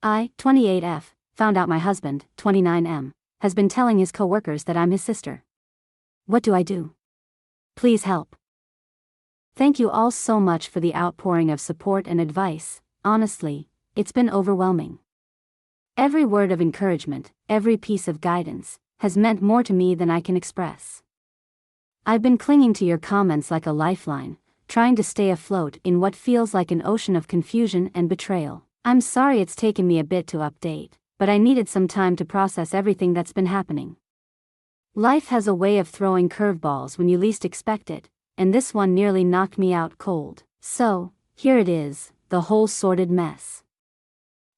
I, 28F, found out my husband, 29M, has been telling his coworkers that I'm his sister. What do I do? Please help. Thank you all so much for the outpouring of support and advice. Honestly, it's been overwhelming. Every word of encouragement, every piece of guidance, has meant more to me than I can express. I've been clinging to your comments like a lifeline, trying to stay afloat in what feels like an ocean of confusion and betrayal. I'm sorry it's taken me a bit to update, but I needed some time to process everything that's been happening. Life has a way of throwing curveballs when you least expect it, and this one nearly knocked me out cold. So, here it is, the whole sordid mess.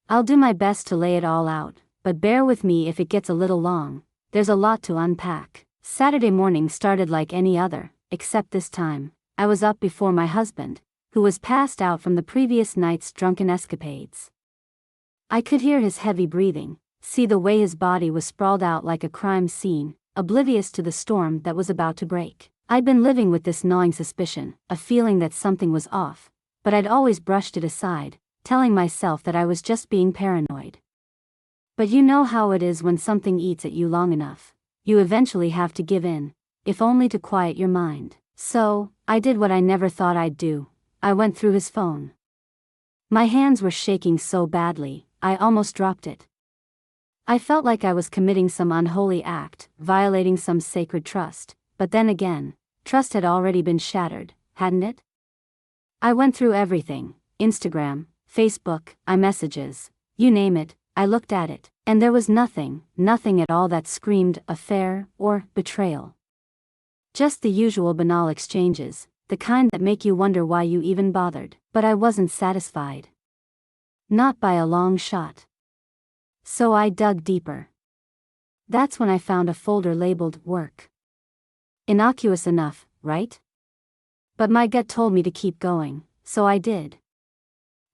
I'll do my best to lay it all out, but bear with me if it gets a little long. There's a lot to unpack. Saturday morning started like any other, except this time, I was up before my husband, who was passed out from the previous night's drunken escapades. I could hear his heavy breathing, see the way his body was sprawled out like a crime scene, oblivious to the storm that was about to break. I'd been living with this gnawing suspicion, a feeling that something was off, but I'd always brushed it aside, telling myself that I was just being paranoid. But you know how it is when something eats at you long enough. You eventually have to give in, if only to quiet your mind. So, I did what I never thought I'd do. I went through his phone. My hands were shaking so badly, I almost dropped it. I felt like I was committing some unholy act, violating some sacred trust, but then again, trust had already been shattered, hadn't it? I went through everything, Instagram, Facebook, iMessages, you name it, I looked at it, and there was nothing at all that screamed affair or betrayal. Just the usual banal exchanges, the kind that make you wonder why you even bothered. But I wasn't satisfied. Not by a long shot. So I dug deeper. That's when I found a folder labeled work. Innocuous enough, right? But my gut told me to keep going, so I did.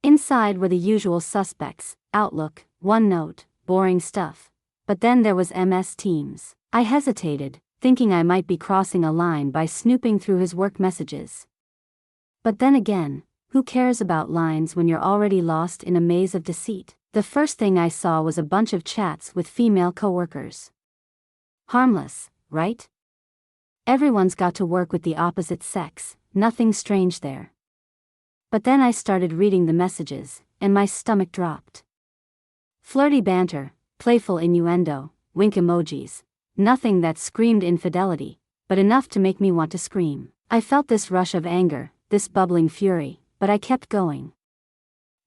Inside were the usual suspects, Outlook, OneNote, boring stuff. But then there was MS Teams. I hesitated, thinking I might be crossing a line by snooping through his work messages. But then again, who cares about lines when you're already lost in a maze of deceit? The first thing I saw was a bunch of chats with female coworkers. Harmless, right? Everyone's got to work with the opposite sex, nothing strange there. But then I started reading the messages, and my stomach dropped. Flirty banter, playful innuendo, wink emojis. Nothing that screamed infidelity, but enough to make me want to scream. I felt this rush of anger, this bubbling fury, but I kept going.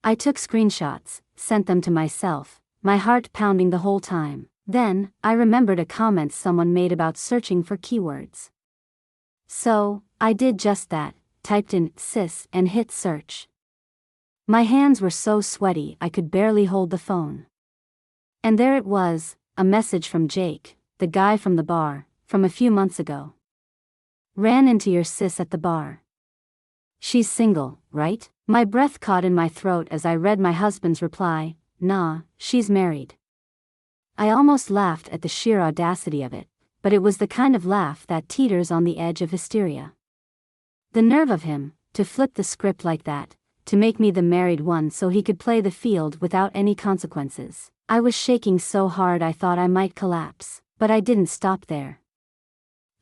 I took screenshots, sent them to myself, my heart pounding the whole time. Then, I remembered a comment someone made about searching for keywords. So, I did just that, typed in cis and hit search. My hands were so sweaty I could barely hold the phone. And there it was, a message from Jake, the guy from the bar, from a few months ago. Ran into your sis at the bar. She's single, right? My breath caught in my throat as I read my husband's reply, nah, she's married. I almost laughed at the sheer audacity of it, but it was the kind of laugh that teeters on the edge of hysteria. The nerve of him, to flip the script like that, to make me the married one so he could play the field without any consequences. I was shaking so hard I thought I might collapse. But I didn't stop there.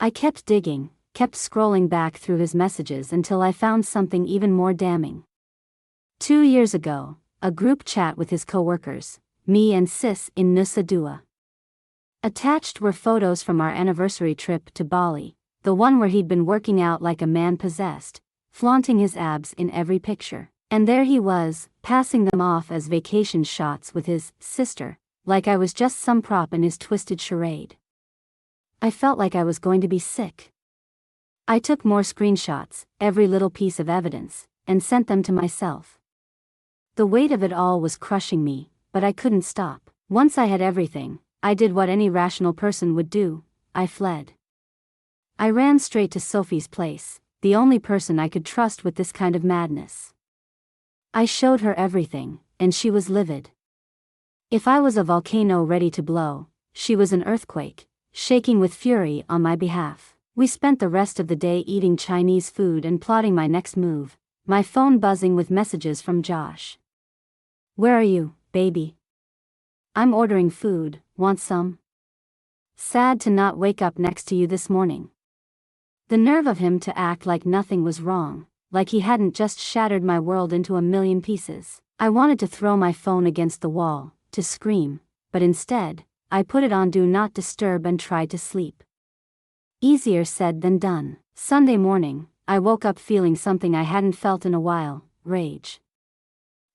I kept digging, kept scrolling back through his messages until I found something even more damning. 2 years ago, a group chat with his coworkers, me and sis in Nusa Dua. Attached were photos from our anniversary trip to Bali, the one where he'd been working out like a man possessed, flaunting his abs in every picture. And there he was, passing them off as vacation shots with his sister, like I was just some prop in his twisted charade. I felt like I was going to be sick. I took more screenshots, every little piece of evidence, and sent them to myself. The weight of it all was crushing me, but I couldn't stop. Once I had everything, I did what any rational person would do, I fled. I ran straight to Sophie's place, the only person I could trust with this kind of madness. I showed her everything, and she was livid. If I was a volcano ready to blow, she was an earthquake, shaking with fury on my behalf. We spent the rest of the day eating Chinese food and plotting my next move, my phone buzzing with messages from Josh. Where are you, baby? I'm ordering food, want some? Sad to not wake up next to you this morning. The nerve of him to act like nothing was wrong, like he hadn't just shattered my world into a million pieces. I wanted to throw my phone against the wall, to scream, but instead, I put it on Do Not Disturb and tried to sleep. Easier said than done. Sunday morning, I woke up feeling something I hadn't felt in a while, rage.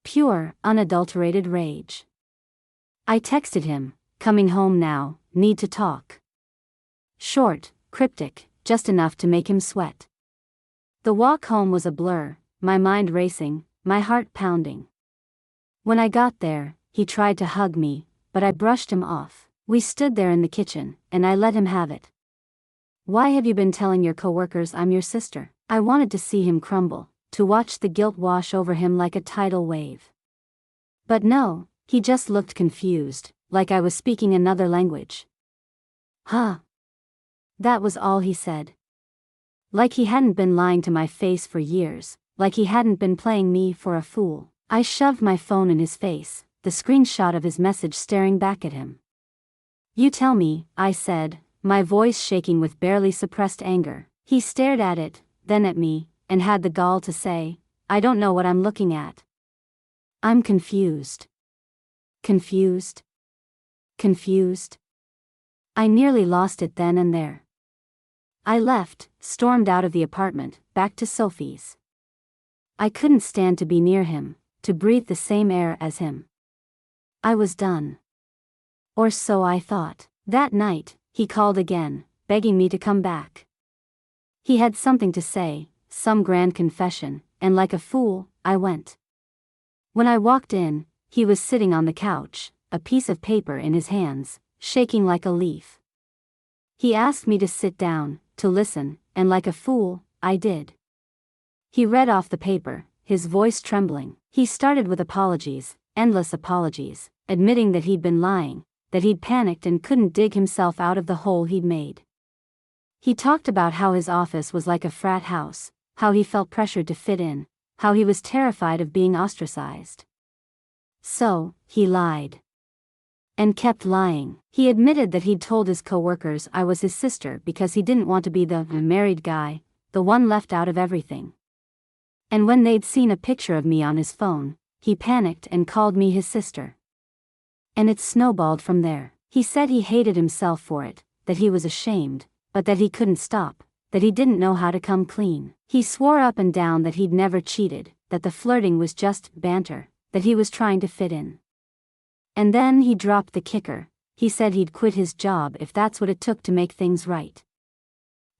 Pure, unadulterated rage. I texted him, coming home now, need to talk. Short, cryptic, just enough to make him sweat. The walk home was a blur, my mind racing, my heart pounding. When I got there, he tried to hug me, but I brushed him off. We stood there in the kitchen, and I let him have it. Why have you been telling your coworkers I'm your sister? I wanted to see him crumble, to watch the guilt wash over him like a tidal wave. But no, he just looked confused, like I was speaking another language. Huh. That was all he said. Like he hadn't been lying to my face for years, like he hadn't been playing me for a fool. I shoved my phone in his face, the screenshot of his message staring back at him. You tell me, I said, my voice shaking with barely suppressed anger. He stared at it, then at me, and had the gall to say, I don't know what I'm looking at. I'm confused. Confused. Confused. I nearly lost it then and there. I left, stormed out of the apartment, back to Sophie's. I couldn't stand to be near him, to breathe the same air as him. I was done. Or so I thought. That night, he called again, begging me to come back. He had something to say, some grand confession, and like a fool, I went. When I walked in, he was sitting on the couch, a piece of paper in his hands, shaking like a leaf. He asked me to sit down, to listen, and like a fool, I did. He read off the paper, his voice trembling. He started with apologies, endless apologies, admitting that he'd been lying, that he'd panicked and couldn't dig himself out of the hole he'd made. He talked about how his office was like a frat house, how he felt pressured to fit in, how he was terrified of being ostracized. So, he lied. And kept lying. He admitted that he'd told his coworkers I was his sister because he didn't want to be the married guy, the one left out of everything. And when they'd seen a picture of me on his phone, he panicked and called me his sister. And it snowballed from there. He said he hated himself for it, that he was ashamed, but that he couldn't stop, that he didn't know how to come clean. He swore up and down that he'd never cheated, that the flirting was just banter, that he was trying to fit in. And then he dropped the kicker. He said he'd quit his job if that's what it took to make things right.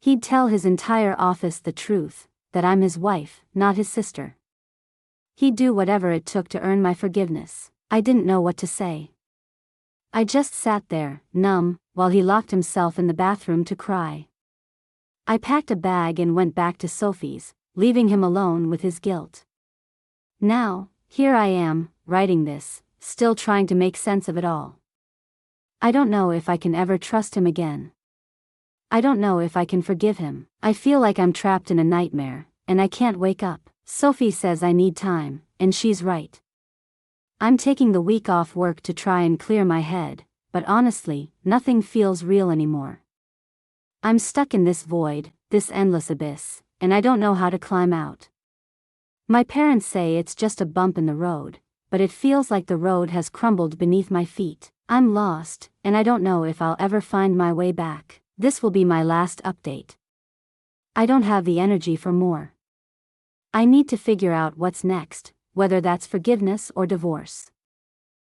He'd tell his entire office the truth, that I'm his wife, not his sister. He'd do whatever it took to earn my forgiveness. I didn't know what to say. I just sat there, numb, while he locked himself in the bathroom to cry. I packed a bag and went back to Sophie's, leaving him alone with his guilt. Now, here I am, writing this, still trying to make sense of it all. I don't know if I can ever trust him again. I don't know if I can forgive him. I feel like I'm trapped in a nightmare, and I can't wake up. Sophie says I need time, and she's right. I'm taking the week off work to try and clear my head, but honestly, nothing feels real anymore. I'm stuck in this void, this endless abyss, and I don't know how to climb out. My parents say it's just a bump in the road, but it feels like the road has crumbled beneath my feet. I'm lost, and I don't know if I'll ever find my way back. This will be my last update. I don't have the energy for more. I need to figure out what's next, whether that's forgiveness or divorce.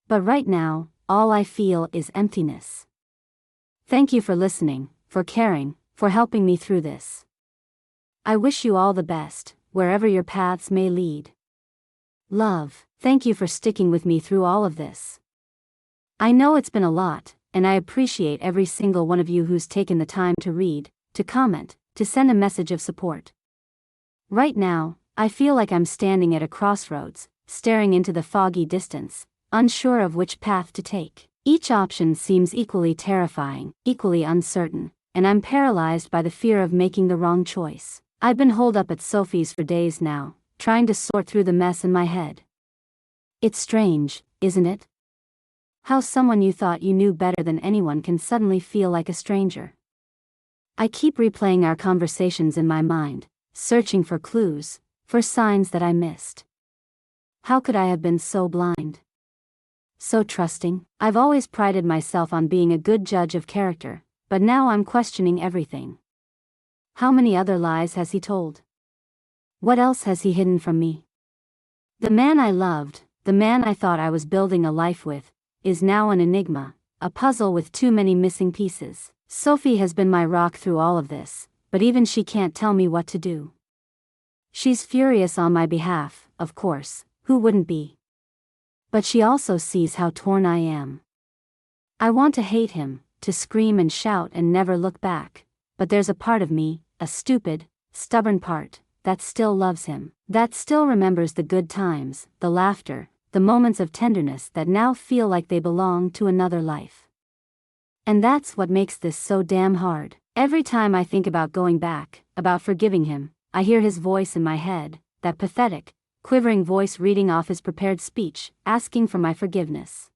But right now, all I feel is emptiness. Thank you for listening, for caring, for helping me through this. I wish you all the best, wherever your paths may lead. Love, thank you for sticking with me through all of this. I know it's been a lot, and I appreciate every single one of you who's taken the time to read, to comment, to send a message of support. Right now, I feel like I'm standing at a crossroads, staring into the foggy distance, unsure of which path to take. Each option seems equally terrifying, equally uncertain, and I'm paralyzed by the fear of making the wrong choice. I've been holed up at Sophie's for days now, trying to sort through the mess in my head. It's strange, isn't it? How someone you thought you knew better than anyone can suddenly feel like a stranger. I keep replaying our conversations in my mind, searching for clues, for signs that I missed. How could I have been so blind? So trusting? I've always prided myself on being a good judge of character, but now I'm questioning everything. How many other lies has he told? What else has he hidden from me? The man I loved, the man I thought I was building a life with, is now an enigma, a puzzle with too many missing pieces. Sophie has been my rock through all of this, but even she can't tell me what to do. She's furious on my behalf, of course, who wouldn't be? But she also sees how torn I am. I want to hate him, to scream and shout and never look back, but there's a part of me, a stupid, stubborn part, that still loves him, that still remembers the good times, the laughter, the moments of tenderness that now feel like they belong to another life. And that's what makes this so damn hard. Every time I think about going back, about forgiving him, I hear his voice in my head, that pathetic, quivering voice reading off his prepared speech, asking for my forgiveness.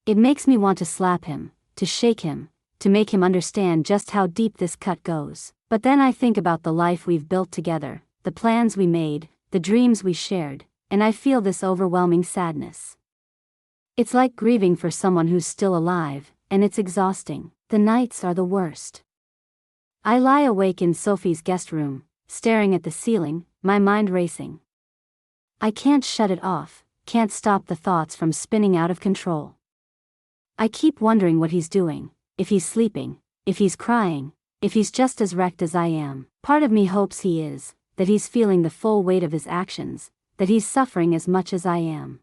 It makes me want to slap him, to shake him, to make him understand just how deep this cut goes. But then I think about the life we've built together, the plans we made, the dreams we shared, and I feel this overwhelming sadness. It's like grieving for someone who's still alive, and it's exhausting. The nights are the worst. I lie awake in Sophie's guest room, staring at the ceiling, my mind racing. I can't shut it off, can't stop the thoughts from spinning out of control. I keep wondering what he's doing, if he's sleeping, if he's crying, if he's just as wrecked as I am. Part of me hopes he is, that he's feeling the full weight of his actions, that he's suffering as much as I am.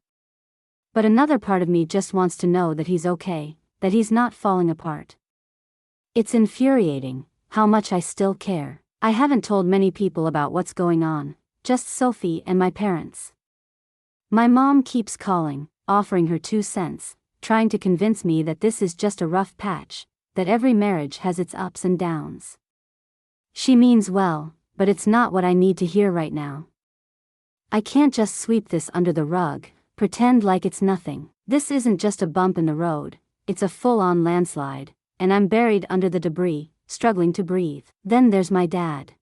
But another part of me just wants to know that he's okay, that he's not falling apart. It's infuriating, how much I still care. I haven't told many people about what's going on, just Sophie and my parents. My mom keeps calling, offering her 2 cents, trying to convince me that this is just a rough patch, that every marriage has its ups and downs. She means well, but it's not what I need to hear right now. I can't just sweep this under the rug, pretend like it's nothing. This isn't just a bump in the road, it's a full-on landslide, and I'm buried under the debris, struggling to breathe. Then there's my dad.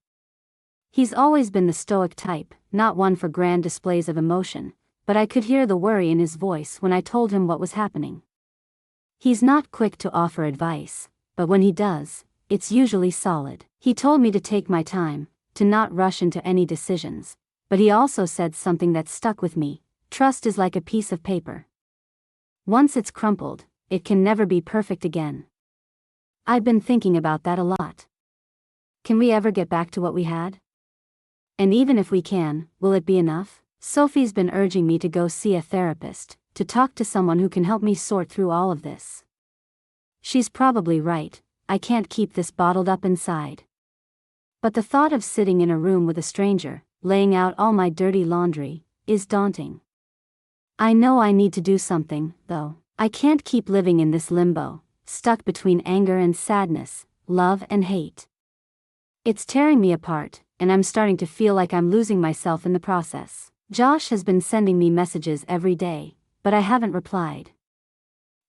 He's always been the stoic type, not one for grand displays of emotion, but I could hear the worry in his voice when I told him what was happening. He's not quick to offer advice, but when he does, it's usually solid. He told me to take my time, to not rush into any decisions, but he also said something that stuck with me: trust is like a piece of paper. Once it's crumpled, it can never be perfect again. I've been thinking about that a lot. Can we ever get back to what we had? And even if we can, will it be enough? Sophie's been urging me to go see a therapist, to talk to someone who can help me sort through all of this. She's probably right, I can't keep this bottled up inside. But the thought of sitting in a room with a stranger, laying out all my dirty laundry, is daunting. I know I need to do something, though. I can't keep living in this limbo, stuck between anger and sadness, love and hate. It's tearing me apart, and I'm starting to feel like I'm losing myself in the process. Josh has been sending me messages every day, but I haven't replied.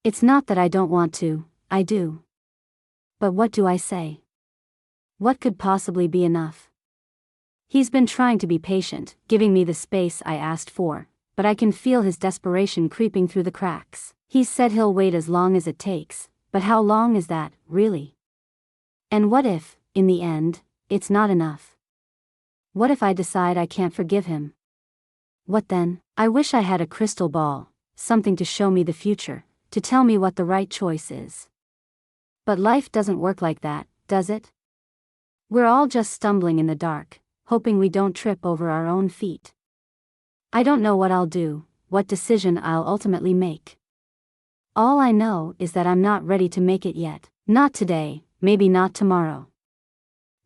It's not that I don't want to, I do. But what do I say? What could possibly be enough? He's been trying to be patient, giving me the space I asked for, but I can feel his desperation creeping through the cracks. He said he'll wait as long as it takes, but how long is that, really? And what if, in the end, it's not enough? What if I decide I can't forgive him? What then? I wish I had a crystal ball, something to show me the future, to tell me what the right choice is. But life doesn't work like that, does it? We're all just stumbling in the dark, hoping we don't trip over our own feet. I don't know what I'll do, what decision I'll ultimately make. All I know is that I'm not ready to make it yet. Not today, maybe not tomorrow.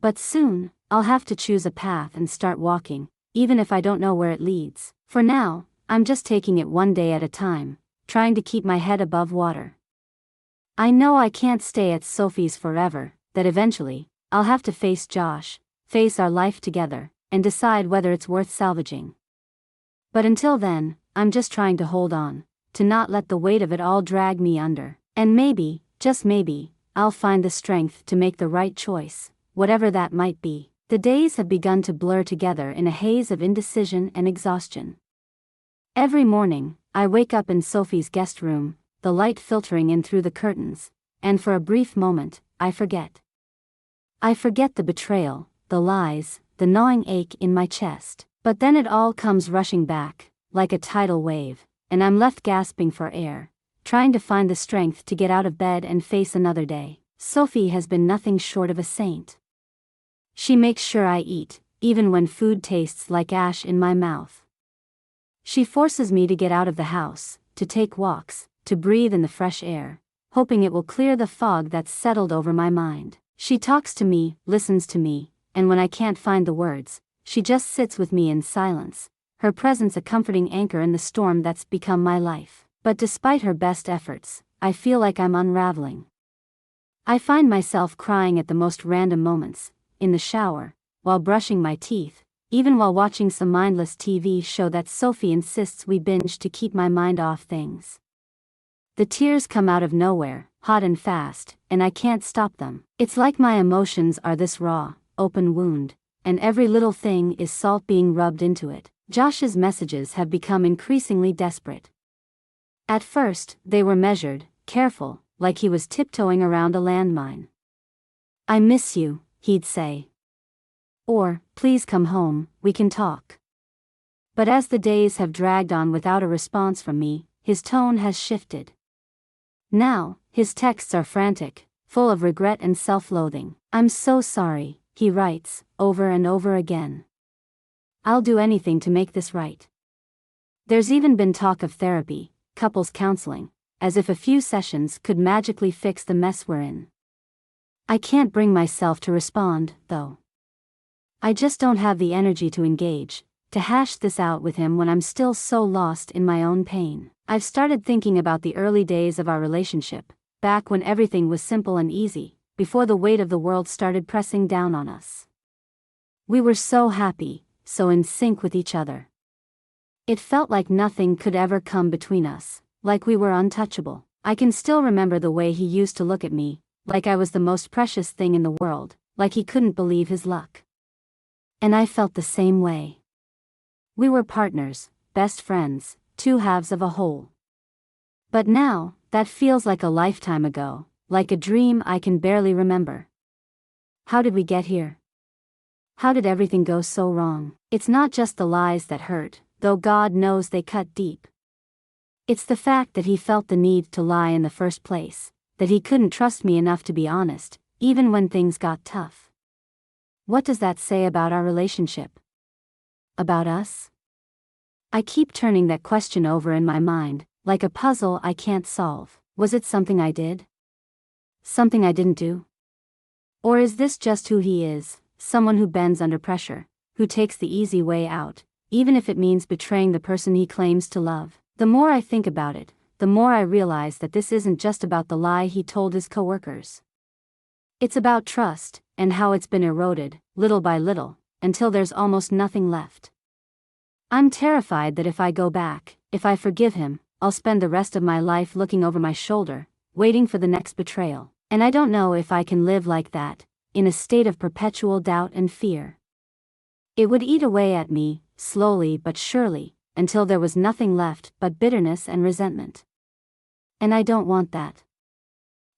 But soon, I'll have to choose a path and start walking, even if I don't know where it leads. For now, I'm just taking it one day at a time, trying to keep my head above water. I know I can't stay at Sophie's forever, that eventually, I'll have to face Josh, face our life together, and decide whether it's worth salvaging. But until then, I'm just trying to hold on, to not let the weight of it all drag me under. And maybe, just maybe, I'll find the strength to make the right choice, whatever that might be. The days have begun to blur together in a haze of indecision and exhaustion. Every morning, I wake up in Sophie's guest room, the light filtering in through the curtains, and for a brief moment, I forget. I forget the betrayal, the lies, the gnawing ache in my chest. But then it all comes rushing back, like a tidal wave, and I'm left gasping for air, trying to find the strength to get out of bed and face another day. Sophie has been nothing short of a saint. She makes sure I eat, even when food tastes like ash in my mouth. She forces me to get out of the house, to take walks, to breathe in the fresh air, hoping it will clear the fog that's settled over my mind. She talks to me, listens to me, and when I can't find the words, she just sits with me in silence, her presence a comforting anchor in the storm that's become my life. But despite her best efforts, I feel like I'm unraveling. I find myself crying at the most random moments, in the shower, while brushing my teeth, even while watching some mindless TV show that Sophie insists we binge to keep my mind off things. The tears come out of nowhere, hot and fast, and I can't stop them. It's like my emotions are this raw, open wound, and every little thing is salt being rubbed into it. Josh's messages have become increasingly desperate. At first, they were measured, careful, like he was tiptoeing around a landmine. "I miss you," he'd say. Or, "Please come home, we can talk." But as the days have dragged on without a response from me, his tone has shifted. Now, his texts are frantic, full of regret and self-loathing. "I'm so sorry," he writes, over and over again. "I'll do anything to make this right." There's even been talk of therapy, couples counseling, as if a few sessions could magically fix the mess we're in. I can't bring myself to respond, though. I just don't have the energy to engage, to hash this out with him when I'm still so lost in my own pain. I've started thinking about the early days of our relationship, back when everything was simple and easy, before the weight of the world started pressing down on us. We were so happy, so in sync with each other. It felt like nothing could ever come between us, like we were untouchable. I can still remember the way he used to look at me, like I was the most precious thing in the world, like he couldn't believe his luck. And I felt the same way. We were partners, best friends, two halves of a whole. But now, that feels like a lifetime ago, like a dream I can barely remember. How did we get here? How did everything go so wrong? It's not just the lies that hurt, though God knows they cut deep. It's the fact that he felt the need to lie in the first place, that he couldn't trust me enough to be honest, even when things got tough. What does that say about our relationship? About us? I keep turning that question over in my mind, like a puzzle I can't solve. Was it something I did? Something I didn't do? Or is this just who he is, someone who bends under pressure, who takes the easy way out, even if it means betraying the person he claims to love? The more I think about it, the more I realize that this isn't just about the lie he told his coworkers. It's about trust, and how it's been eroded, little by little, until there's almost nothing left. I'm terrified that if I go back, if I forgive him, I'll spend the rest of my life looking over my shoulder, waiting for the next betrayal. And I don't know if I can live like that, in a state of perpetual doubt and fear. It would eat away at me, slowly but surely, until there was nothing left but bitterness and resentment. And I don't want that.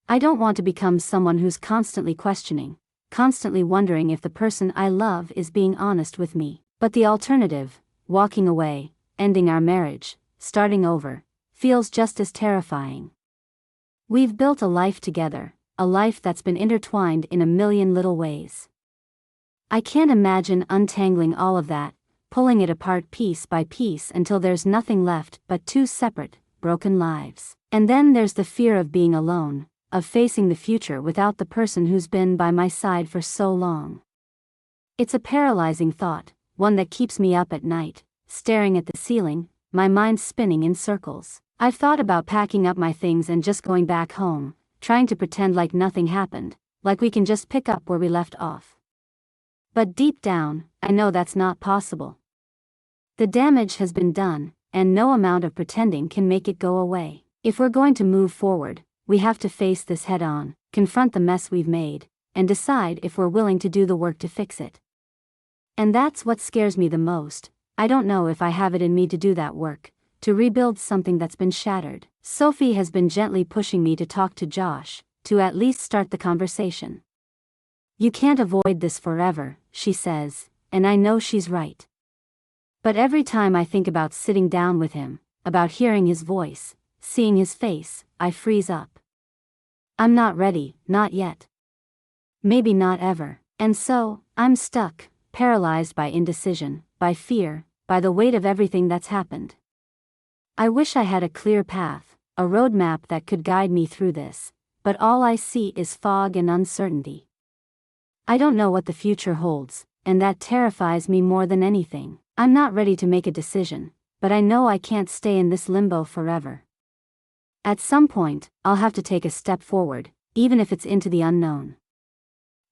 I don't want to become someone who's constantly questioning, constantly wondering if the person I love is being honest with me. But the alternative, walking away, ending our marriage, starting over, feels just as terrifying. We've built a life together, a life that's been intertwined in a million little ways. I can't imagine untangling all of that, pulling it apart piece by piece until there's nothing left but two separate, broken lives. And then there's the fear of being alone, of facing the future without the person who's been by my side for so long. It's a paralyzing thought, one that keeps me up at night, staring at the ceiling, my mind spinning in circles. I've thought about packing up my things and just going back home, trying to pretend like nothing happened, like we can just pick up where we left off. But deep down, I know that's not possible. The damage has been done, and no amount of pretending can make it go away. If we're going to move forward, we have to face this head on, confront the mess we've made, and decide if we're willing to do the work to fix it. And that's what scares me the most. I don't know if I have it in me to do that work, to rebuild something that's been shattered. Sophie has been gently pushing me to talk to Josh, to at least start the conversation. You can't avoid this forever, she says, and I know she's right. But every time I think about sitting down with him, about hearing his voice, seeing his face, I freeze up. I'm not ready, not yet. Maybe not ever. And so, I'm stuck, paralyzed by indecision, by fear, by the weight of everything that's happened. I wish I had a clear path, a roadmap that could guide me through this, but all I see is fog and uncertainty. I don't know what the future holds, and that terrifies me more than anything. I'm not ready to make a decision, but I know I can't stay in this limbo forever. At some point, I'll have to take a step forward, even if it's into the unknown.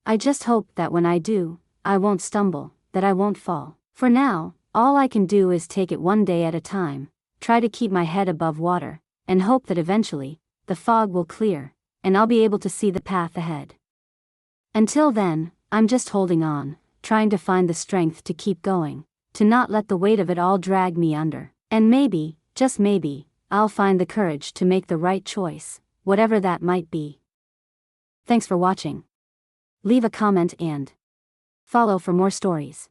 I just hope that when I do, I won't stumble, that I won't fall. For now, all I can do is take it one day at a time, try to keep my head above water, and hope that eventually, the fog will clear, and I'll be able to see the path ahead. Until then, I'm just holding on, trying to find the strength to keep going, to not let the weight of it all drag me under. And maybe, just maybe, I'll find the courage to make the right choice, whatever that might be. Thanks for watching. Leave a comment and follow for more stories.